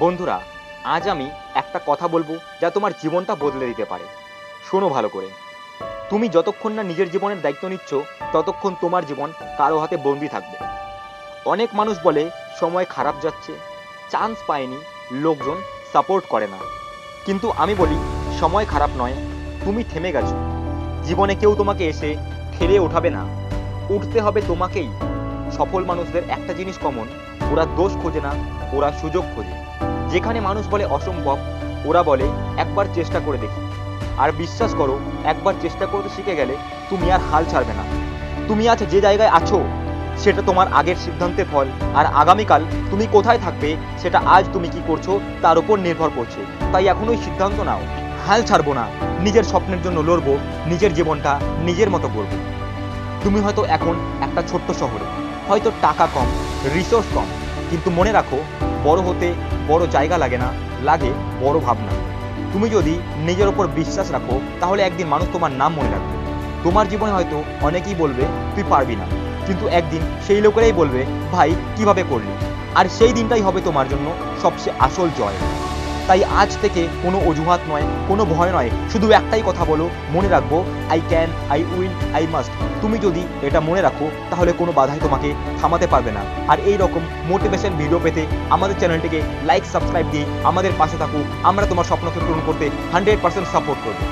বন্ধুরা, আজ আমি একটা কথা বলবো যা তোমার জীবনটা বদলে দিতে পারে। শোনো ভালো করে। তুমি যতক্ষণ না নিজের জীবনের দায়িত্ব নিচ্ছ, ততক্ষণ তোমার জীবন কারো হাতে বন্দি থাকবে। অনেক মানুষ বলে সময় খারাপ যাচ্ছে, চান্স পায়নি, লোকজন সাপোর্ট করে না। কিন্তু আমি বলি সময় খারাপ নয়, তুমি থেমে গেছো। জীবনে কেউ তোমাকে এসে ঠেলে ওঠাবে না, উঠতে হবে তোমাকেই। সফল মানুষদের একটা জিনিস কমন, ওরা দোষ খোঁজে না, ওরা সুযোগ খোঁজে। যেখানে মানুষ বলে অসম্ভব, ওরা বলে একবার চেষ্টা করে দেখি। আর বিশ্বাস করো, একবার চেষ্টা করতে শিখে গেলে তুমি আর হাল ছাড়বে না। তুমি আজ যে জায়গায় আছো সেটা তোমার আগের সিদ্ধান্তের ফল, আর আগামীকাল তুমি কোথায় থাকবে সেটা আজ তুমি কি করছো তার উপর নির্ভর করছে। তাই এখন ওই সিদ্ধান্ত নাও, হাল ছাড়বো না, নিজের স্বপ্নের জন্য লড়বো, নিজের জীবনটা নিজের মতো করবো। তুমি হয়তো এখন একটা ছোট্ট শহরে, হয়তো টাকা কম, রিসোর্স কম, কিন্তু মনে রাখো, বড় হতে বড় জায়গা লাগে না, লাগে বড় ভাবনা। তুমি যদি নিজের ওপর বিশ্বাস রাখো, তাহলে একদিন মানুষ তোমার নাম মনে রাখবে। তোমার জীবনে হয়তো অনেকেই বলবে তুই পারবি না, কিন্তু একদিন সেই লোকেরাই বলবে ভাই কিভাবে করলি। আর সেই দিনটাই হবে তোমার জন্য সবচেয়ে আসল জয়। তাই আজ থেকে কোনো অজুহাত নয়, কোনো ভয় নয়, শুধু একটাই কথা বলো, মনে রাখবো I can, I will, I must. তুমি যদি এটা মনে রাখো, তাহলে কোনো বাধাই তোমাকে থামাতে পারবে না। আর এই রকম মোটিভেশন ভিডিও পেতে আমাদের চ্যানেলটিকে লাইক, সাবস্ক্রাইব দিয়ে আমাদের পাশে থাকো। আমরা তোমার স্বপ্নকে পূরণ করতে 100% সাপোর্ট করবো।